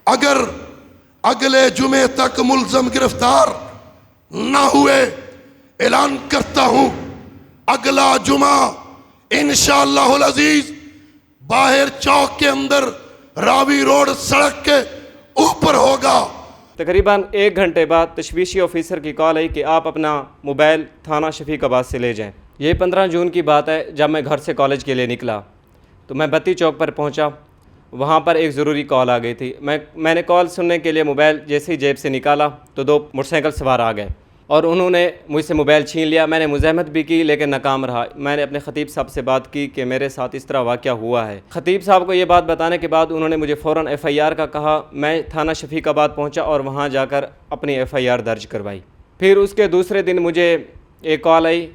اگر اگلے جمعے تک ملزم گرفتار نہ ہوئے، اعلان کرتا ہوں اگلا جمعہ انشاءاللہ العزیز باہر چوک کے اندر راوی روڈ سڑک کے اوپر ہوگا۔ تقریباً 1 گھنٹے بعد تشویشی آفیسر کی کال آئی کہ آپ اپنا موبائل تھانہ شفیق آباد سے لے جائیں۔ یہ 15 جون کی بات ہے جب میں گھر سے کالج کے لیے نکلا تو میں بتی چوک پر پہنچا، وہاں پر ایک ضروری کال آ گئی تھی۔ میں نے کال سننے کے لیے موبائل جیسے ہی جیب سے نکالا تو 2 موٹر سائیکل سوار آ گئے اور انہوں نے مجھ سے موبائل چھین لیا۔ میں نے مزاحمت بھی کی لیکن ناکام رہا۔ میں نے اپنے خطیب صاحب سے بات کی کہ میرے ساتھ اس طرح واقعہ ہوا ہے۔ خطیب صاحب کو یہ بات بتانے کے بعد انہوں نے مجھے فوراً FIR کا کہا۔ میں تھانہ شفیق آباد پہنچا اور وہاں جا کر اپنی FIR درج کروائی۔ پھر اس کے دوسرے دن مجھے ایک کال آئی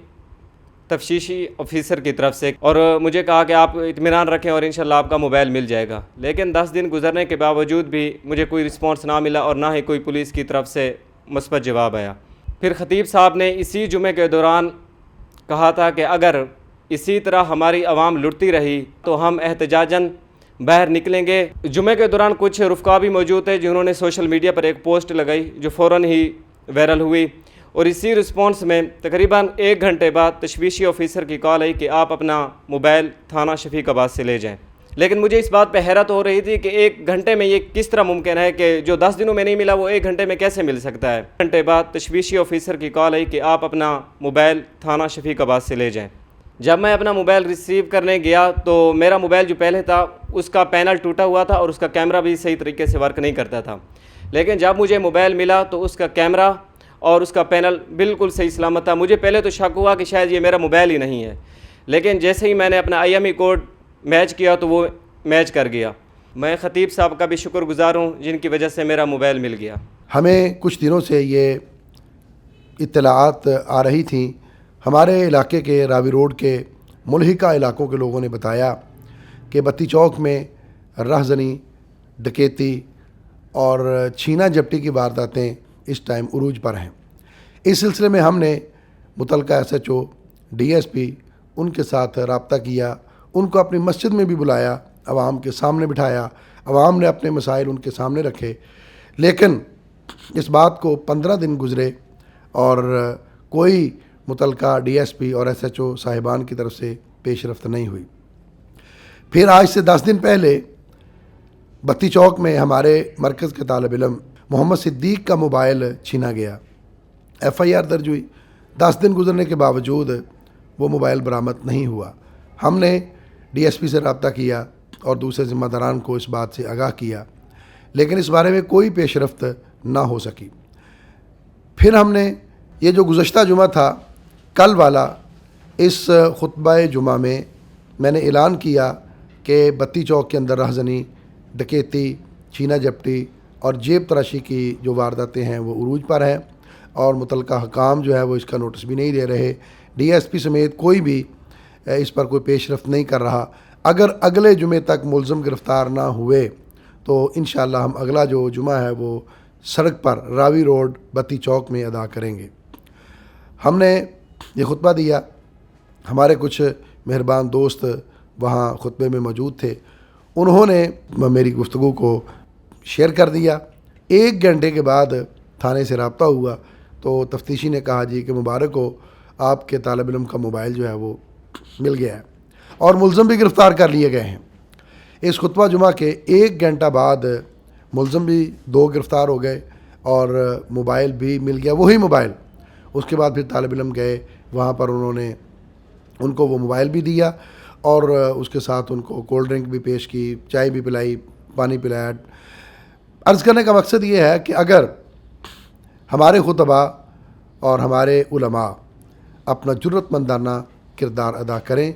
تفتیشی آفیسر کی طرف سے اور مجھے کہا کہ آپ اطمینان رکھیں اور انشاءاللہ آپ کا موبائل مل جائے گا۔ لیکن 10 دن گزرنے کے باوجود بھی مجھے کوئی رسپانس نہ ملا اور نہ ہی کوئی پولیس کی طرف سے مثبت جواب آیا۔ پھر خطیب صاحب نے اسی جمعے کے دوران کہا تھا کہ اگر اسی طرح ہماری عوام لٹتی رہی تو ہم احتجاجاً باہر نکلیں گے۔ جمعے کے دوران کچھ رفقا بھی موجود تھے جنہوں نے سوشل میڈیا پر ایک پوسٹ لگائی جو فوراً ہی وائرل ہوئی، اور اسی رسپانس میں تقریباً 1 گھنٹے بعد تشویشی آفیسر کی کال آئی کہ آپ اپنا موبائل تھانہ شفیق آباد سے لے جائیں۔ لیکن مجھے اس بات پہ حیرت ہو رہی تھی کہ 1 گھنٹے میں یہ کس طرح ممکن ہے کہ جو 10 دنوں میں نہیں ملا وہ 1 گھنٹے میں کیسے مل سکتا ہے۔ 1 گھنٹے بعد تشویشی آفیسر کی کال آئی کہ آپ اپنا موبائل تھانہ شفیق آباد سے لے جائیں۔ جب میں اپنا موبائل ریسیو کرنے گیا تو میرا موبائل جو پہلے تھا اس کا پینل ٹوٹا ہوا تھا اور اس کا کیمرہ بھی صحیح طریقے سے ورک نہیں کرتا تھا۔ لیکن جب مجھے موبائل ملا تو اس کا کیمرہ اور اس کا پینل بالکل صحیح سلامت تھا۔ مجھے پہلے تو شک ہوا کہ شاید یہ میرا موبائل ہی نہیں ہے، لیکن جیسے ہی میں نے اپنا IMEI کوڈ میچ کیا تو وہ میچ کر گیا۔ میں خطیب صاحب کا بھی شکر گزار ہوں جن کی وجہ سے میرا موبائل مل گیا۔ ہمیں کچھ دنوں سے یہ اطلاعات آ رہی تھیں، ہمارے علاقے کے راوی روڈ کے ملحقہ علاقوں کے لوگوں نے بتایا کہ بتی چوک میں رہزنی، ڈکیتی اور چھینا جپٹی کی وارداتیں اس ٹائم عروج پر ہیں۔ اس سلسلے میں ہم نے متعلقہ SHO، DSP ان کے ساتھ رابطہ کیا، ان کو اپنی مسجد میں بھی بلایا، عوام کے سامنے بٹھایا، عوام نے اپنے مسائل ان کے سامنے رکھے، لیکن اس بات کو 15 دن گزرے اور کوئی متعلقہ DSP اور SHO صاحبان کی طرف سے پیش رفت نہیں ہوئی۔ پھر آج سے 10 دن پہلے بتی چوک میں ہمارے مرکز کے طالب علم محمد صدیق کا موبائل چھینا گیا، FIR درج ہوئی۔ 10 دن گزرنے کے باوجود وہ موبائل برآمد نہیں ہوا۔ ہم نے DSP سے رابطہ کیا اور دوسرے ذمہ داران کو اس بات سے آگاہ کیا، لیکن اس بارے میں کوئی پیش رفت نہ ہو سکی۔ پھر ہم نے یہ جو گزشتہ جمعہ تھا کل والا، اس خطبہ جمعہ میں نے اعلان کیا کہ بتی چوک کے اندر رہزنی، ڈکیتی، چھینا جپٹی اور جیب تراشی کی جو وارداتیں ہیں وہ عروج پر ہیں، اور متعلقہ حکام جو ہے وہ اس کا نوٹس بھی نہیں دے رہے، DSP سمیت کوئی بھی اس پر کوئی پیش رفت نہیں کر رہا۔ اگر اگلے جمعے تک ملزم گرفتار نہ ہوئے تو انشاءاللہ ہم اگلا جو جمعہ ہے وہ سڑک پر راوی روڈ بتی چوک میں ادا کریں گے۔ ہم نے یہ خطبہ دیا، ہمارے کچھ مہربان دوست وہاں خطبے میں موجود تھے، انہوں نے میری گفتگو کو شیئر کر دیا۔ 1 گھنٹے کے بعد تھانے سے رابطہ ہوا تو تفتیشی نے کہا جی کہ مبارک ہو، آپ کے طالب علم کا موبائل جو ہے وہ مل گیا ہے اور ملزم بھی گرفتار کر لیے گئے ہیں۔ اس خطبہ جمعہ کے 1 گھنٹہ بعد ملزم بھی 2 گرفتار ہو گئے اور موبائل بھی مل گیا، وہی موبائل۔ اس کے بعد پھر طالب علم گئے وہاں پر، انہوں نے ان کو وہ موبائل بھی دیا اور اس کے ساتھ ان کو کولڈ ڈرنک بھی پیش کی، چائے بھی پلائی، پانی پلایا۔ عرض کرنے کا مقصد یہ ہے کہ اگر ہمارے خطباء اور ہمارے علماء اپنا جرأت مندانہ کردار ادا کریں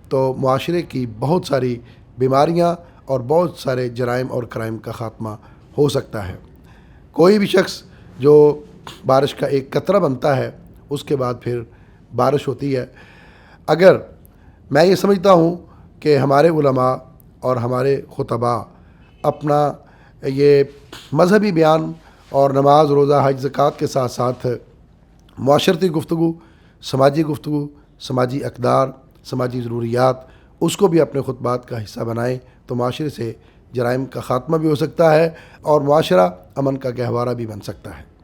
تو معاشرے کی بہت ساری بیماریاں اور بہت سارے جرائم اور کرائم کا خاتمہ ہو سکتا ہے۔ کوئی بھی شخص جو بارش کا ایک قطرہ بنتا ہے اس کے بعد پھر بارش ہوتی ہے۔ اگر میں یہ سمجھتا ہوں کہ ہمارے علماء اور ہمارے خطباء اپنا یہ مذہبی بیان اور نماز، روزہ، حج، زکوٰۃ کے ساتھ ساتھ معاشرتی گفتگو، سماجی گفتگو، سماجی اقدار، سماجی ضروریات، اس کو بھی اپنے خطبات کا حصہ بنائیں تو معاشرے سے جرائم کا خاتمہ بھی ہو سکتا ہے اور معاشرہ امن کا گہوارہ بھی بن سکتا ہے۔